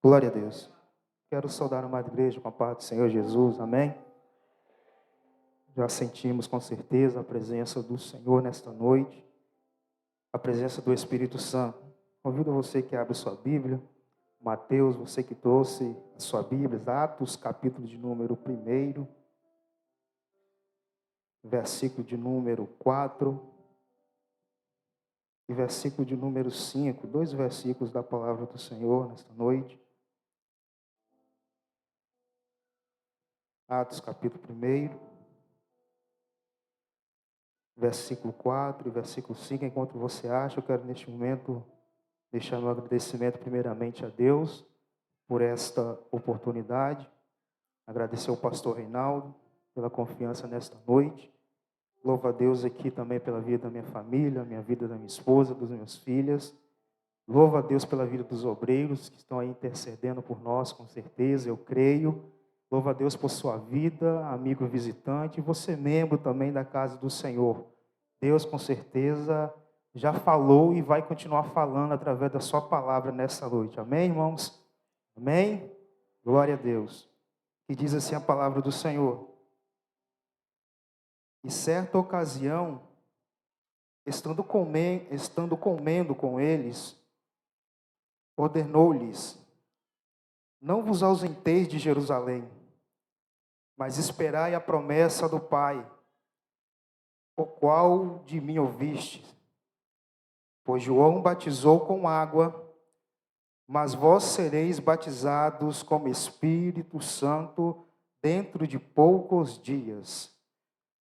Glória a Deus. Quero saudar a amada igreja com a paz do Senhor Jesus, amém? Já sentimos com certeza a presença do Senhor nesta noite, a presença do Espírito Santo. Convido você que abre sua Bíblia, Mateus, você que trouxe a sua Bíblia, Atos, capítulo de número 1, versículo de número 4 e versículo de número 5, dois versículos da palavra do Senhor nesta noite. Atos capítulo 1, versículo 4 e versículo 5. Enquanto você acha, eu quero neste momento deixar meu agradecimento primeiramente a Deus por esta oportunidade. Agradecer ao pastor Reinaldo pela confiança nesta noite. Louvo a Deus aqui também pela vida da minha família, minha vida da minha esposa, dos meus filhos. Louvo a Deus pela vida dos obreiros que estão aí intercedendo por nós, com certeza, eu creio. Louvo a Deus por sua vida, amigo visitante, e você membro também da casa do Senhor. Deus, com certeza, já falou e vai continuar falando através da sua palavra nessa noite. Amém, irmãos? Amém? Glória a Deus. E diz assim a palavra do Senhor. E certa ocasião, estando comendo com eles, ordenou-lhes: não vos ausenteis de Jerusalém, mas esperai a promessa do Pai, o qual de mim ouvistes. Pois João batizou com água, mas vós sereis batizados com Espírito Santo dentro de poucos dias.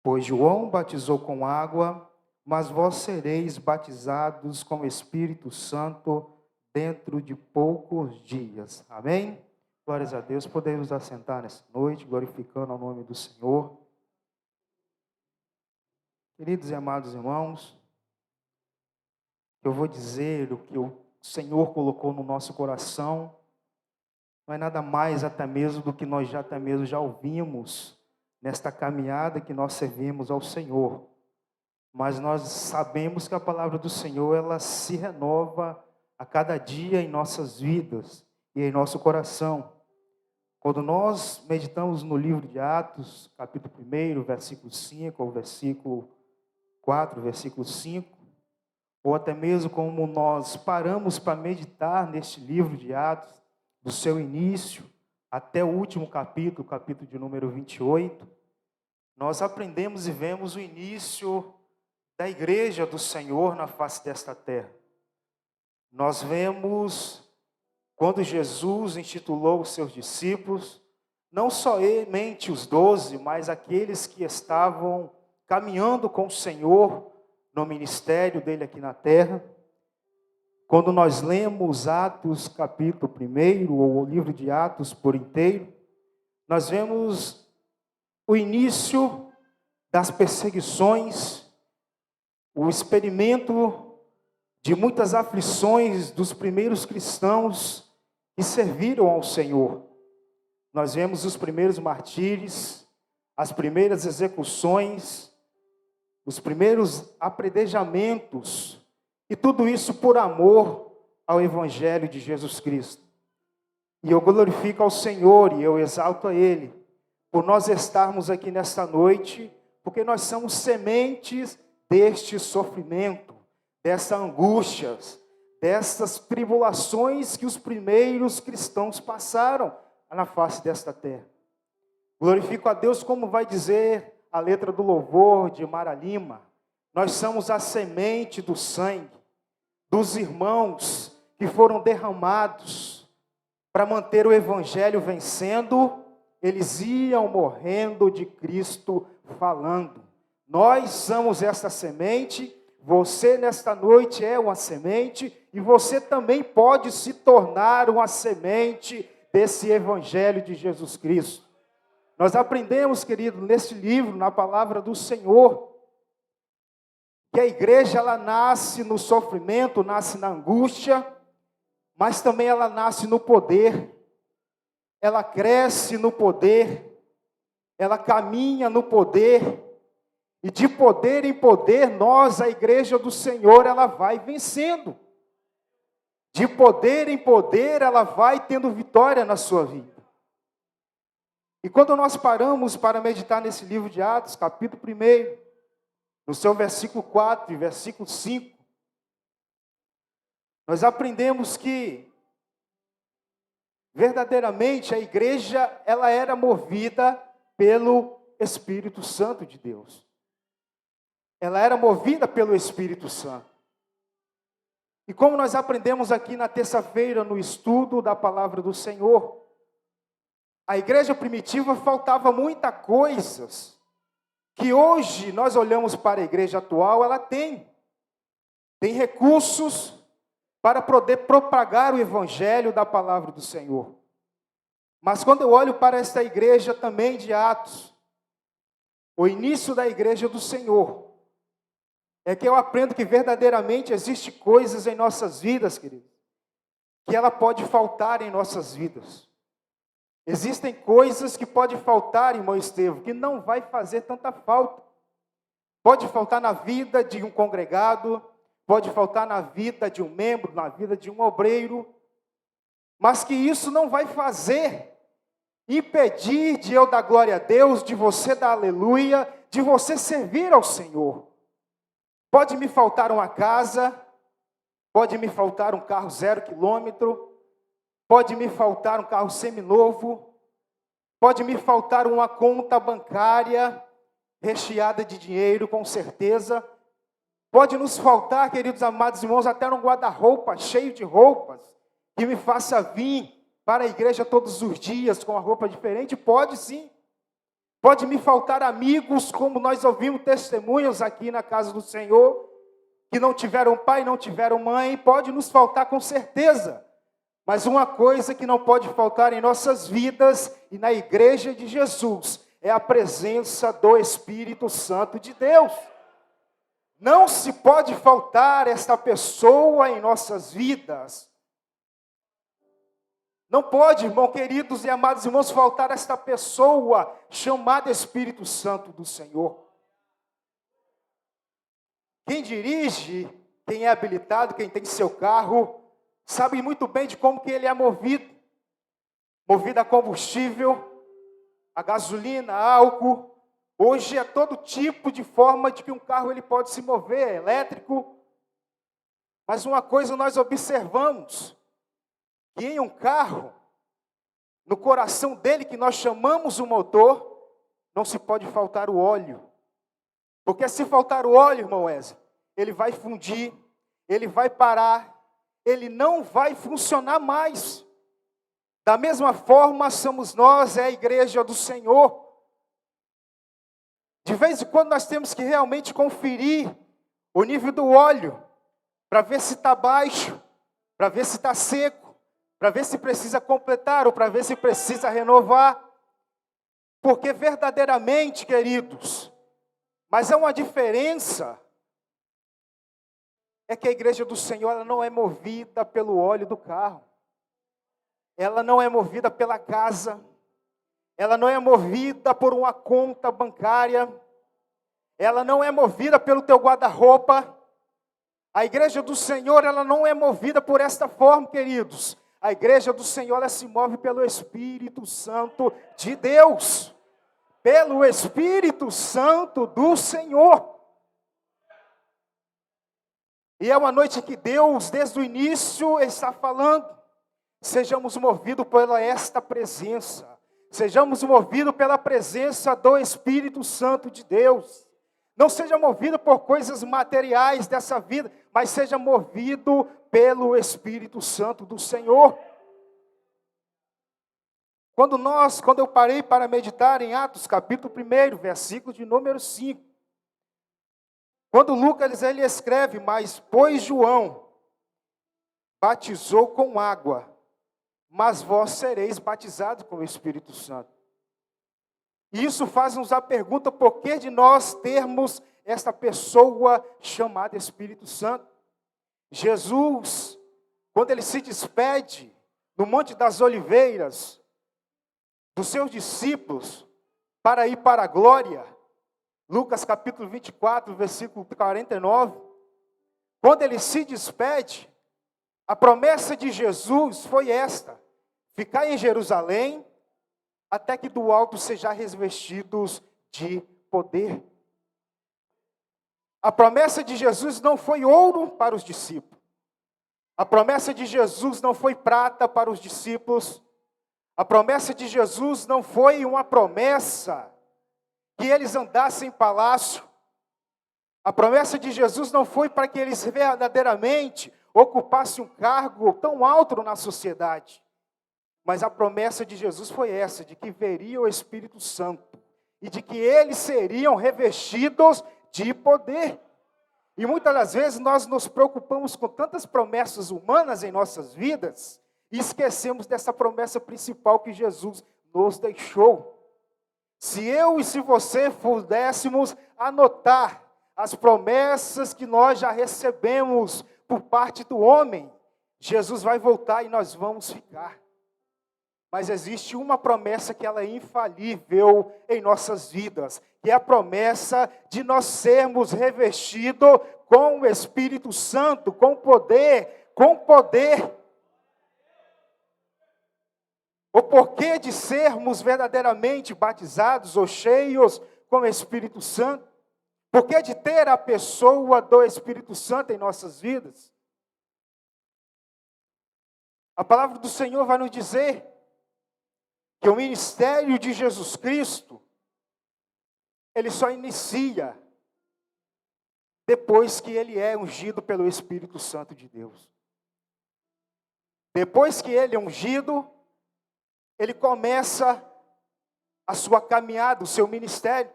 Pois João batizou com água, mas vós sereis batizados com Espírito Santo dentro de poucos dias. Amém? Glórias a Deus. Podemos assentar nessa noite, glorificando ao nome do Senhor. Queridos e amados irmãos, eu vou dizer o que o Senhor colocou no nosso coração. Não é nada mais até mesmo do que nós até mesmo já ouvimos nesta caminhada que nós servimos ao Senhor. Mas nós sabemos que a palavra do Senhor, ela se renova a cada dia em nossas vidas e em nosso coração. Quando nós meditamos no livro de Atos, capítulo 1, versículo 5, ou versículo 4, versículo 5, ou até mesmo como nós paramos para meditar neste livro de Atos, do seu início até o último capítulo, capítulo de número 28, nós aprendemos e vemos o início da igreja do Senhor na face desta terra. Nós vemos quando Jesus intitulou os seus discípulos, não somente os 12, mas aqueles que estavam caminhando com o Senhor no ministério dele aqui na terra. Quando nós lemos Atos capítulo 1, ou o livro de Atos por inteiro, nós vemos o início das perseguições, o experimento de muitas aflições dos primeiros cristãos que serviram ao Senhor. Nós vemos os primeiros martírios, as primeiras execuções, os primeiros apredejamentos, e tudo isso por amor ao Evangelho de Jesus Cristo. E eu glorifico ao Senhor e eu exalto a Ele, por nós estarmos aqui nesta noite, porque nós somos sementes deste sofrimento, dessas angústias, dessas tribulações que os primeiros cristãos passaram na face desta terra. Glorifico a Deus, como vai dizer a letra do louvor de Mara Lima. Nós somos a semente do sangue dos irmãos que foram derramados para manter o evangelho vencendo. Eles iam morrendo de Cristo falando. Nós somos essa semente. Você nesta noite é uma semente, e você também pode se tornar uma semente desse Evangelho de Jesus Cristo. Nós aprendemos, querido, nesse livro, na palavra do Senhor, que a igreja, ela nasce no sofrimento, nasce na angústia, mas também ela nasce no poder, ela cresce no poder, ela caminha no poder, e de poder em poder, nós, a igreja do Senhor, ela vai vencendo. De poder em poder, ela vai tendo vitória na sua vida. E quando nós paramos para meditar nesse livro de Atos, capítulo 1, no seu versículo 4 e versículo 5, nós aprendemos que verdadeiramente a igreja, ela era movida pelo Espírito Santo de Deus. Ela era movida pelo Espírito Santo. E como nós aprendemos aqui na terça-feira no estudo da palavra do Senhor, a igreja primitiva faltava muitas coisas que hoje nós olhamos para a igreja atual, ela tem recursos para poder propagar o evangelho da palavra do Senhor. Mas quando eu olho para esta igreja também de Atos, o início da igreja do Senhor, é que eu aprendo que verdadeiramente existem coisas em nossas vidas, queridos, que ela pode faltar em nossas vidas. Existem coisas que pode faltar, irmão Estevão, que não vai fazer tanta falta. Pode faltar na vida de um congregado, pode faltar na vida de um membro, na vida de um obreiro, mas que isso não vai impedir de eu dar glória a Deus, de você dar aleluia, de você servir ao Senhor. Pode me faltar uma casa, pode me faltar um carro 0 quilômetro, pode me faltar um carro seminovo, pode me faltar uma conta bancária recheada de dinheiro, com certeza. Pode nos faltar, queridos amados irmãos, até um guarda-roupa cheio de roupas, que me faça vir para a igreja todos os dias com uma roupa diferente. Pode sim. Pode me faltar amigos, como nós ouvimos testemunhos aqui na casa do Senhor, que não tiveram pai, não tiveram mãe. Pode nos faltar com certeza. Mas uma coisa que não pode faltar em nossas vidas e na igreja de Jesus é a presença do Espírito Santo de Deus. Não se pode faltar esta pessoa em nossas vidas. Não pode, irmão, queridos e amados irmãos, faltar esta pessoa chamada Espírito Santo do Senhor. Quem dirige, quem é habilitado, quem tem seu carro, sabe muito bem de como que ele é movido. Movido a combustível, a gasolina, a álcool. Hoje é todo tipo de forma de que um carro ele pode se mover, elétrico. Mas uma coisa nós observamos, que em um carro, no coração dele, que nós chamamos o motor, não se pode faltar o óleo. Porque se faltar o óleo, irmão Wesley, ele vai fundir, ele vai parar, ele não vai funcionar mais. Da mesma forma, somos nós, é a igreja do Senhor. De vez em quando nós temos que realmente conferir o nível do óleo, para ver se está baixo, para ver se está seco, para ver se precisa completar ou para ver se precisa renovar. Porque verdadeiramente, queridos, mas há uma diferença, é que a igreja do Senhor ela não é movida pelo óleo do carro. Ela não é movida pela casa. Ela não é movida por uma conta bancária. Ela não é movida pelo teu guarda-roupa. A igreja do Senhor, ela não é movida por esta forma, queridos. A igreja do Senhor, ela se move pelo Espírito Santo de Deus. Pelo Espírito Santo do Senhor. E é uma noite que Deus, desde o início, está falando. Sejamos movidos pela esta presença. Sejamos movidos pela presença do Espírito Santo de Deus. Não seja movido por coisas materiais dessa vida, mas seja movido pelo Espírito Santo do Senhor. Quando eu parei para meditar em Atos, capítulo 1, versículo de número 5. Quando Lucas ele escreve, mas pois João batizou com água, mas vós sereis batizados com o Espírito Santo. E isso faz-nos a pergunta, por que de nós termos esta pessoa chamada Espírito Santo? Jesus, quando ele se despede no Monte das Oliveiras, dos seus discípulos, para ir para a glória, Lucas capítulo 24, versículo 49, quando ele se despede, A promessa de Jesus foi esta: ficai em Jerusalém, até que do alto sejam revestidos de poder. A promessa de Jesus não foi ouro para os discípulos. A promessa de Jesus não foi prata para os discípulos. A promessa de Jesus não foi uma promessa que eles andassem em palácio. A promessa de Jesus não foi para que eles verdadeiramente ocupassem um cargo tão alto na sociedade. Mas a promessa de Jesus foi essa, de que veria o Espírito Santo e de que eles seriam revestidos de poder. E muitas das vezes nós nos preocupamos com tantas promessas humanas em nossas vidas e esquecemos dessa promessa principal que Jesus nos deixou. Se eu e se você pudéssemos anotar as promessas que nós já recebemos por parte do homem, Jesus vai voltar e nós vamos ficar. Mas existe uma promessa que ela é infalível em nossas vidas, que é a promessa de nós sermos revestidos com o Espírito Santo, com poder, O porquê de sermos verdadeiramente batizados ou cheios com o Espírito Santo? Porquê de ter a pessoa do Espírito Santo em nossas vidas? A palavra do Senhor vai nos dizer que o ministério de Jesus Cristo, ele só inicia depois que ele é ungido pelo Espírito Santo de Deus. Depois que ele é ungido, ele começa a sua caminhada, o seu ministério.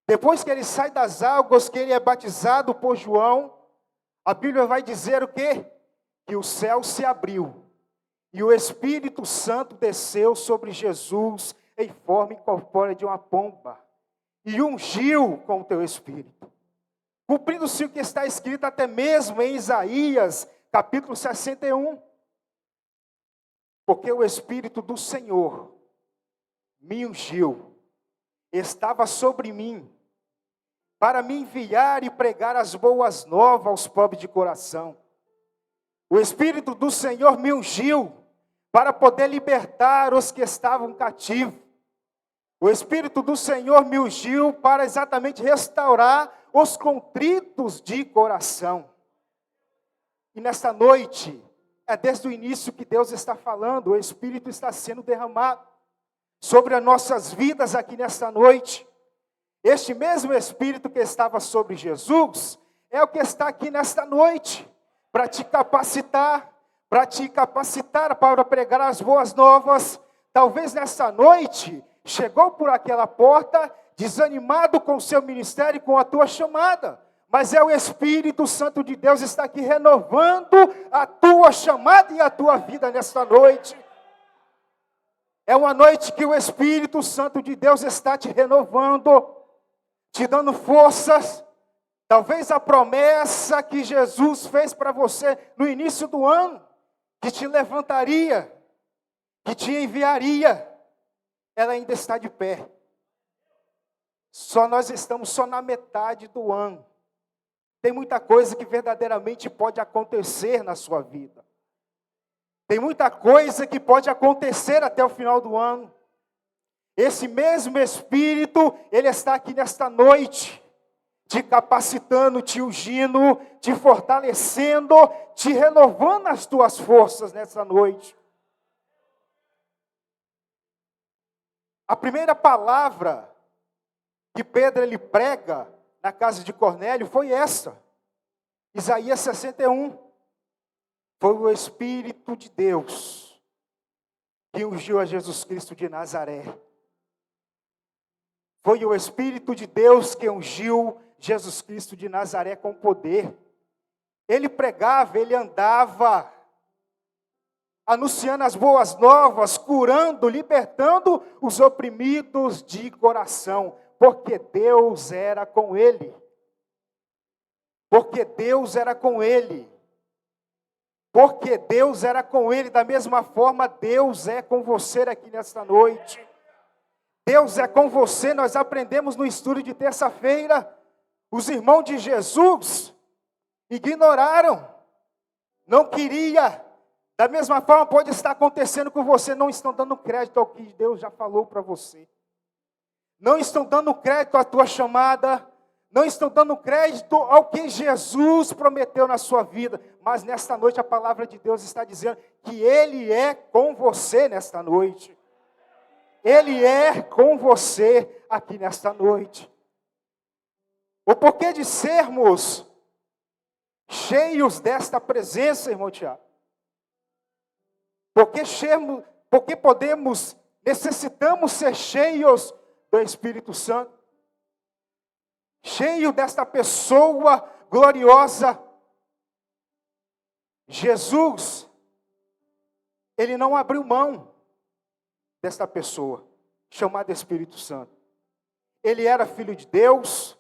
Depois que ele sai das águas, que ele é batizado por João, a Bíblia vai dizer o quê? Que o céu se abriu e o Espírito Santo desceu sobre Jesus em forma incorpórea de uma pomba e ungiu com o teu Espírito. Cumprindo-se o que está escrito até mesmo em Isaías, capítulo 61. Porque o Espírito do Senhor me ungiu, estava sobre mim, para me enviar e pregar as boas novas aos pobres de coração. O Espírito do Senhor me ungiu para poder libertar os que estavam cativos. O Espírito do Senhor me ungiu para exatamente restaurar os contritos de coração. E nesta noite, é desde o início que Deus está falando, o Espírito está sendo derramado sobre as nossas vidas aqui nesta noite. Este mesmo Espírito que estava sobre Jesus, é o que está aqui nesta noite, para te capacitar para pregar as boas novas. Talvez nesta noite, chegou por aquela porta, desanimado com o seu ministério, com a tua chamada. Mas é o Espírito Santo de Deus está aqui renovando a tua chamada e a tua vida nesta noite. É uma noite que o Espírito Santo de Deus está te renovando, te dando forças. Talvez a promessa que Jesus fez para você no início do ano, que te levantaria, que te enviaria, ela ainda está de pé. Nós estamos só na metade do ano. Tem muita coisa que verdadeiramente pode acontecer na sua vida. Tem muita coisa que pode acontecer até o final do ano. Esse mesmo Espírito, ele está aqui nesta noite, te capacitando, te ungindo, te fortalecendo, te renovando as tuas forças nessa noite. A primeira palavra que Pedro ele prega na casa de Cornélio foi essa, Isaías 61. Foi o Espírito de Deus que ungiu a Jesus Cristo de Nazaré. Foi o Espírito de Deus que ungiu Jesus Cristo de Nazaré com poder. Ele pregava, ele andava, anunciando as boas novas, curando, libertando os oprimidos de coração, porque Deus era com ele. Porque Deus era com ele. Porque Deus era com ele, da mesma forma Deus é com você aqui nesta noite. Deus é com você. Nós aprendemos no estudo de terça-feira, os irmãos de Jesus ignoraram, não queria. Da mesma forma pode estar acontecendo com você, não estão dando crédito ao que Deus já falou para você. Não estão dando crédito à tua chamada, não estão dando crédito ao que Jesus prometeu na sua vida. Mas nesta noite a palavra de Deus está dizendo que Ele é com você nesta noite. Ele é com você aqui nesta noite. O porquê de sermos cheios desta presença, irmão Tiago? Porque necessitamos ser cheios do Espírito Santo. Cheio desta pessoa gloriosa. Jesus, Ele não abriu mão desta pessoa, chamada Espírito Santo. Ele era filho de Deus,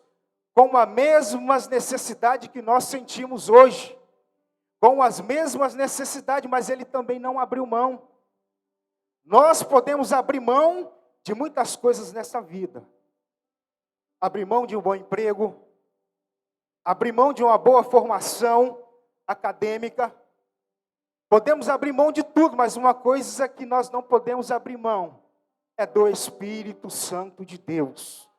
com as mesmas necessidades que nós sentimos hoje. Com as mesmas necessidades, mas Ele também não abriu mão. Nós podemos abrir mão de muitas coisas nessa vida. Abrir mão de um bom emprego, abrir mão de uma boa formação acadêmica. Podemos abrir mão de tudo, mas uma coisa que nós não podemos abrir mão é do Espírito Santo de Deus.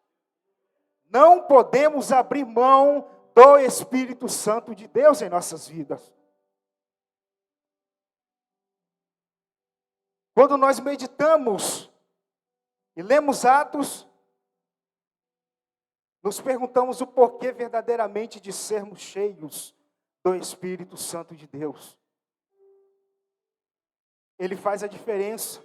Não podemos abrir mão do Espírito Santo de Deus em nossas vidas. Quando nós meditamos e lemos Atos, nos perguntamos o porquê verdadeiramente de sermos cheios do Espírito Santo de Deus. Ele faz a diferença.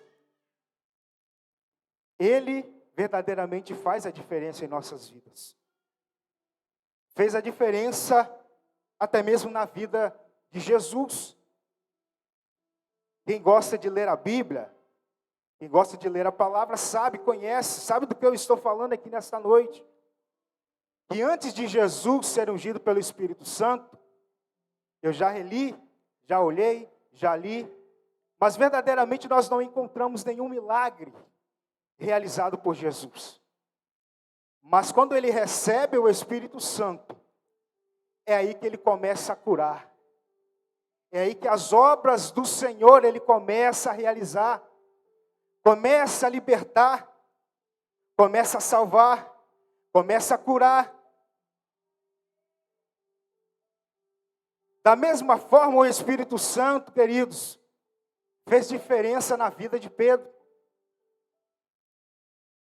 Ele verdadeiramente faz a diferença em nossas vidas. Fez a diferença até mesmo na vida de Jesus. Quem gosta de ler a Bíblia, quem gosta de ler a palavra, sabe, conhece, sabe do que eu estou falando aqui nesta noite. Que antes de Jesus ser ungido pelo Espírito Santo, eu já reli, já olhei, já li, mas verdadeiramente nós não encontramos nenhum milagre realizado por Jesus. Mas quando ele recebe o Espírito Santo, é aí que ele começa a curar. É aí que as obras do Senhor ele começa a realizar. Começa a libertar, começa a salvar, começa a curar. Da mesma forma, o Espírito Santo, queridos, fez diferença na vida de Pedro.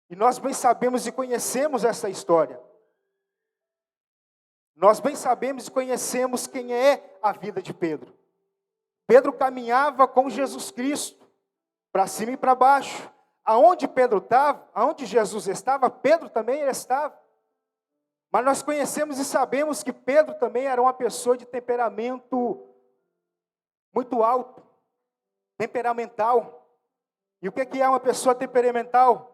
E nós bem sabemos e conhecemos essa história. Nós bem sabemos e conhecemos quem é a vida de Pedro. Pedro caminhava com Jesus Cristo, para cima e para baixo. Aonde Pedro estava, aonde Jesus estava, Pedro também estava. Mas nós conhecemos e sabemos que Pedro também era uma pessoa de temperamento muito alto, temperamental. E o que é uma pessoa temperamental?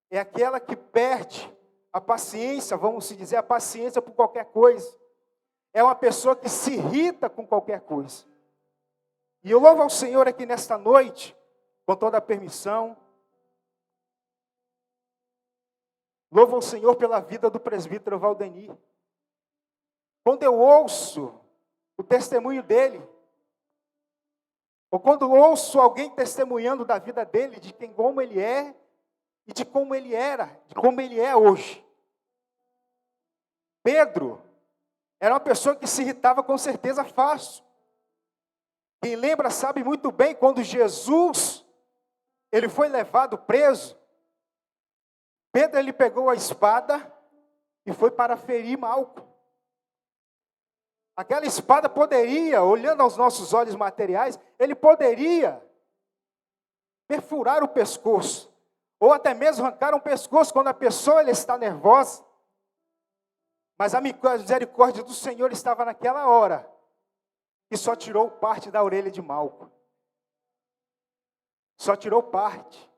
É aquela que perde a paciência, vamos dizer, a paciência por qualquer coisa. É uma pessoa que se irrita com qualquer coisa. E eu louvo ao Senhor aqui nesta noite, com toda a permissão. Louvo ao Senhor pela vida do presbítero Valdeni. Quando eu ouço o testemunho dele, ou quando ouço alguém testemunhando da vida dele, de quem como ele é, e de como ele era, de como ele é hoje. Pedro era uma pessoa que se irritava com certeza fácil. Quem lembra sabe muito bem quando Jesus, ele foi levado preso. Pedro, ele pegou a espada e foi para ferir Malco. Aquela espada poderia, olhando aos nossos olhos materiais, ele poderia perfurar o pescoço, ou até mesmo arrancar um pescoço quando a pessoa ele está nervosa. Mas a misericórdia do Senhor estava naquela hora, e só tirou parte da orelha de Malco. Só tirou parte.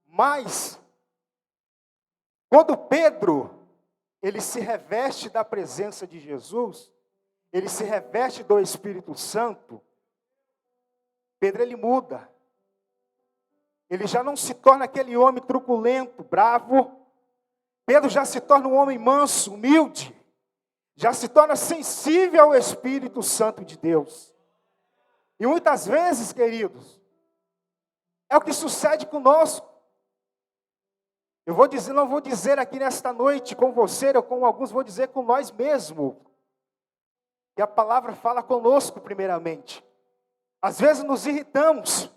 Mas, quando Pedro, ele se reveste da presença de Jesus, ele se reveste do Espírito Santo, Pedro ele muda. Ele já não se torna aquele homem truculento, bravo. Pedro já se torna um homem manso, humilde. já se torna sensível ao Espírito Santo de Deus. E muitas vezes, queridos, é o que sucede conosco. Eu vou dizer, não vou dizer aqui nesta noite com você ou com alguns, vou dizer com nós mesmos. E a palavra fala conosco primeiramente. Às vezes nos irritamos,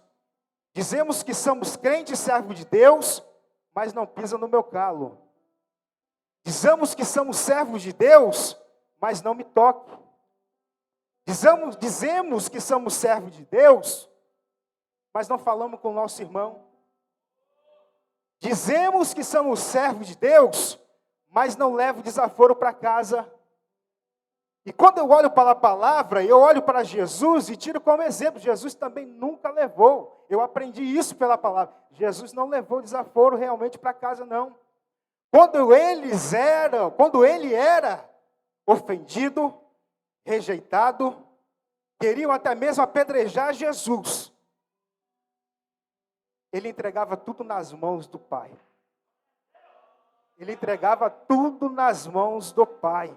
dizemos que somos crentes, servos de Deus, mas não pisa no meu calo. Dizemos que somos servos de Deus, mas não me toque. Dizemos que somos servos de Deus, mas não falamos com o nosso irmão. Dizemos que somos servos de Deus, mas não levo desaforo para casa. E quando eu olho para a palavra, eu olho para Jesus e tiro como exemplo. Jesus também nunca levou. Eu aprendi isso pela palavra. Jesus não levou desaforo realmente para casa, não. Quando ele era ofendido, rejeitado, queriam até mesmo apedrejar Jesus, ele entregava tudo nas mãos do Pai. Ele entregava tudo nas mãos do Pai.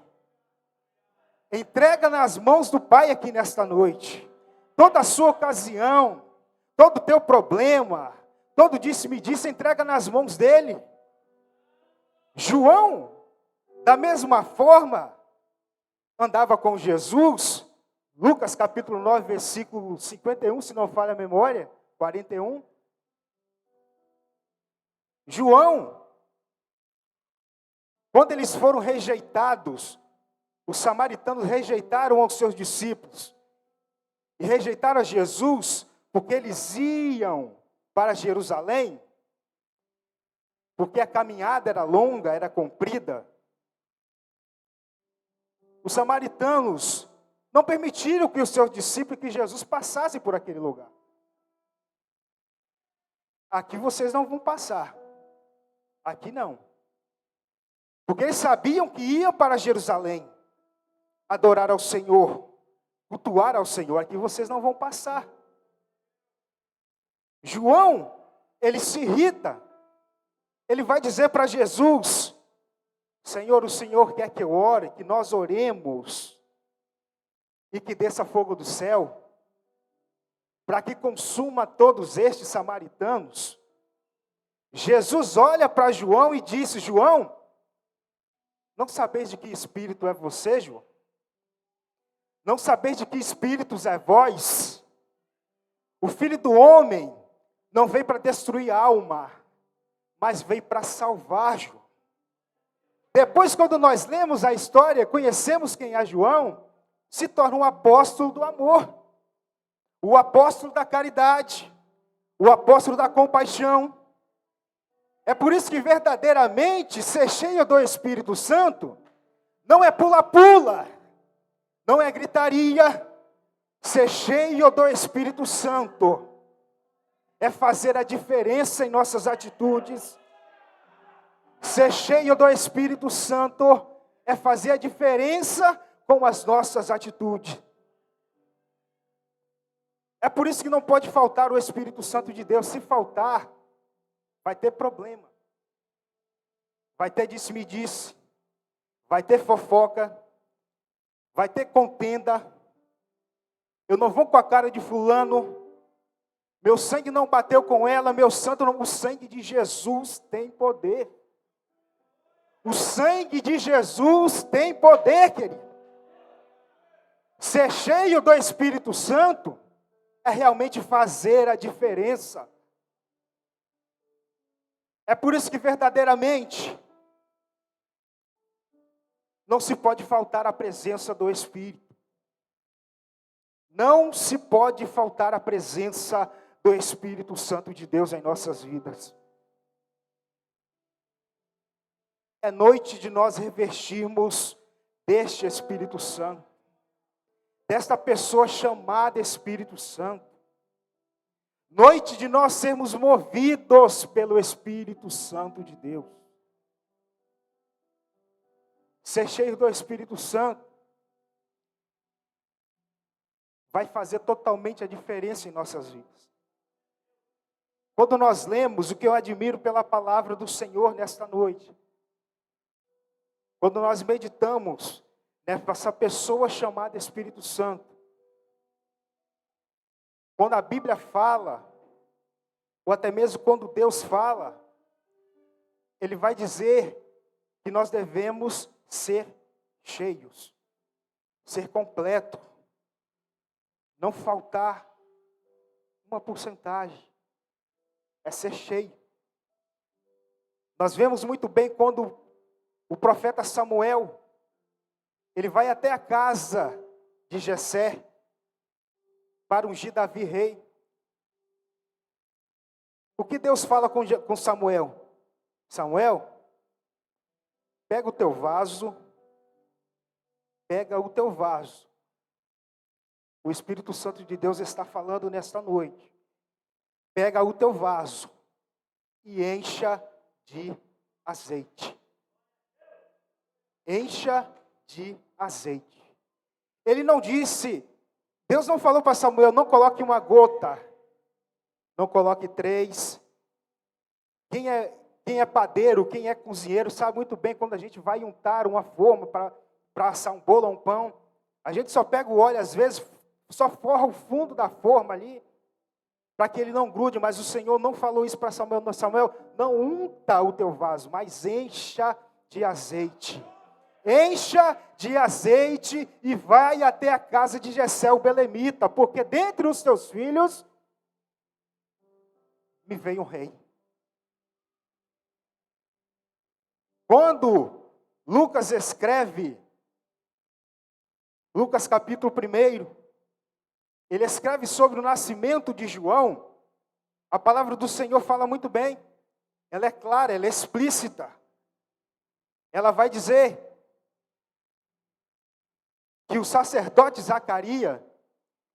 Entrega nas mãos do Pai aqui nesta noite. Toda a sua ocasião, todo o teu problema, todo disse-me-disse, entrega nas mãos dele. João, da mesma forma, andava com Jesus. Lucas capítulo 9, versículo 51, se não falha a memória, 41. João, quando eles foram rejeitados, os samaritanos rejeitaram os seus discípulos e rejeitaram a Jesus porque eles iam para Jerusalém, porque a caminhada era longa, era comprida. Os samaritanos não permitiram que os seus discípulos, que Jesus passasse por aquele lugar. Aqui vocês não vão passar. Aqui não. Porque eles sabiam que iam para Jerusalém adorar ao Senhor, cultuar ao Senhor. Aqui vocês não vão passar. João, ele se irrita. Ele vai dizer para Jesus: Senhor, o Senhor quer que eu ore, que nós oremos e que desça fogo do céu, para que consuma todos estes samaritanos. Jesus olha para João e disse: João, não sabeis de que espírito é você, João? Não sabeis de que espíritos é vós? O Filho do Homem não veio para destruir a alma, mas veio para salvar, João. Depois, quando nós lemos a história, conhecemos quem é João, se torna um apóstolo do amor, o apóstolo da caridade, o apóstolo da compaixão. É por isso que verdadeiramente ser cheio do Espírito Santo não é pula-pula, não é gritaria. Ser cheio do Espírito Santo é fazer a diferença em nossas atitudes. Ser cheio do Espírito Santo é fazer a diferença com as nossas atitudes. É por isso que não pode faltar o Espírito Santo de Deus. Se faltar, vai ter problema. Vai ter disse-me-disse. Vai ter fofoca. Vai ter contenda. Eu não vou com a cara de fulano. Meu sangue não bateu com ela. Meu santo não. O sangue de Jesus tem poder. O sangue de Jesus tem poder, querido. Ser cheio do Espírito Santo é realmente fazer a diferença. É por isso que verdadeiramente não se pode faltar a presença do Espírito. Não se pode faltar a presença do Espírito Santo de Deus em nossas vidas. É noite de nós revestirmos deste Espírito Santo, desta pessoa chamada Espírito Santo. Noite de nós sermos movidos pelo Espírito Santo de Deus. Ser cheio do Espírito Santo vai fazer totalmente a diferença em nossas vidas. Quando nós lemos o que eu admiro pela palavra do Senhor nesta noite, quando nós meditamos nessa pessoa chamada Espírito Santo. Quando a Bíblia fala, ou até mesmo quando Deus fala, Ele vai dizer que nós devemos ser cheios, ser completo, não faltar uma porcentagem, é ser cheio. Nós vemos muito bem quando o profeta Samuel, ele vai até a casa de Jessé para ungir Davi rei. O que Deus fala com Samuel? Samuel, pega o teu vaso, O Espírito Santo de Deus está falando nesta noite. Pega o teu vaso e encha de azeite. Encha de azeite. Ele não disse, Deus não falou para Samuel, não coloque uma gota, não coloque 3. Quem é padeiro, quem é cozinheiro, sabe muito bem quando a gente vai untar uma forma para assar um bolo ou um pão. A gente só pega o óleo, às vezes, só forra o fundo da forma ali, para que ele não grude, mas o Senhor não falou isso para Samuel. Não, Samuel, não unta o teu vaso, mas encha de azeite. Encha de azeite e vai até a casa de Jessé o belemita, porque dentre os teus filhos me veio um rei. Quando Lucas escreve, Lucas capítulo 1, ele escreve sobre o nascimento de João, a palavra do Senhor fala muito bem, ela é clara, ela é explícita. Ela vai dizer que o sacerdote Zacarias,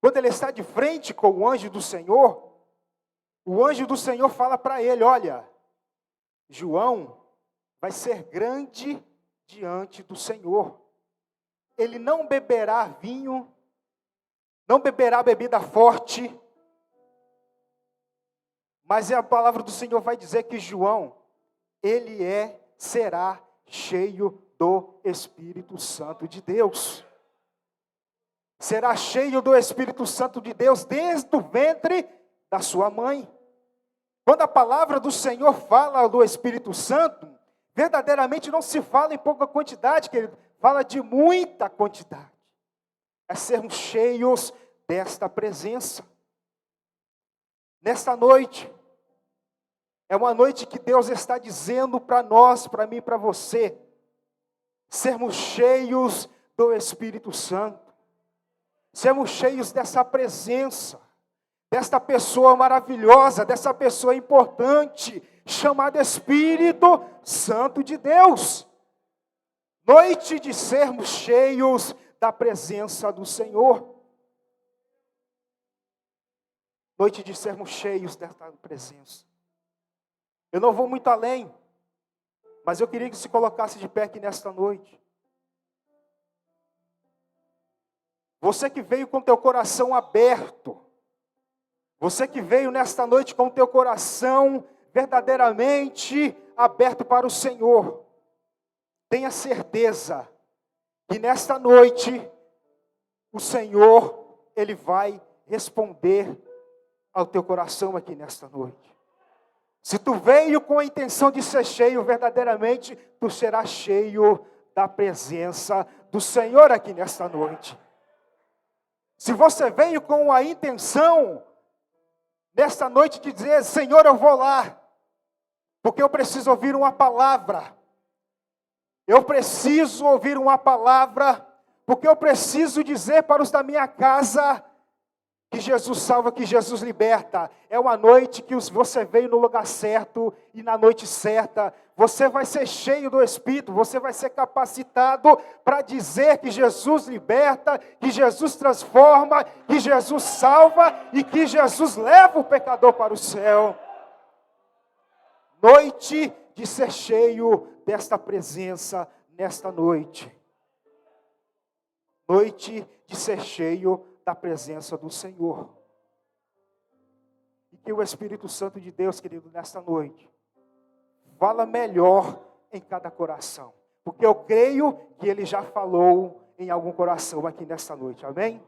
quando ele está de frente com o anjo do Senhor, o anjo do Senhor fala para ele, olha, João vai ser grande diante do Senhor. Ele não beberá vinho, não beberá bebida forte, mas a palavra do Senhor vai dizer que João, ele será cheio do Espírito Santo de Deus. Será cheio do Espírito Santo de Deus desde o ventre da sua mãe. Quando a palavra do Senhor fala do Espírito Santo, verdadeiramente não se fala em pouca quantidade, querido, fala de muita quantidade. É sermos cheios desta presença. Nesta noite, é uma noite que Deus está dizendo para nós, para mim e para você, sermos cheios do Espírito Santo, sermos cheios dessa presença, desta pessoa maravilhosa, dessa pessoa importante, chamada Espírito Santo de Deus. Noite de sermos cheios da presença do Senhor. Noite de sermos cheios desta presença. Eu não vou muito além, mas eu queria que se colocasse de pé aqui nesta noite. Você que veio com teu coração aberto, você que veio nesta noite com teu coração verdadeiramente aberto para o Senhor, tenha certeza que nesta noite o Senhor, Ele vai responder ao teu coração aqui nesta noite. Se tu veio com a intenção de ser cheio, verdadeiramente tu serás cheio da presença do Senhor aqui nesta noite. Se você veio com a intenção nesta noite de dizer, Senhor, eu vou lá, porque eu preciso ouvir uma palavra. Eu preciso ouvir uma palavra, porque eu preciso dizer para os da minha casa que Jesus salva, que Jesus liberta. É uma noite que você veio no lugar certo e na noite certa. Você vai ser cheio do Espírito, você vai ser capacitado para dizer que Jesus liberta, que Jesus transforma, que Jesus salva e que Jesus leva o pecador para o céu. Noite de ser cheio desta presença nesta noite. Noite de ser cheio da presença do Senhor. E que o Espírito Santo de Deus, querido, nesta noite, fala melhor em cada coração. Porque eu creio que Ele já falou em algum coração aqui nesta noite. Amém?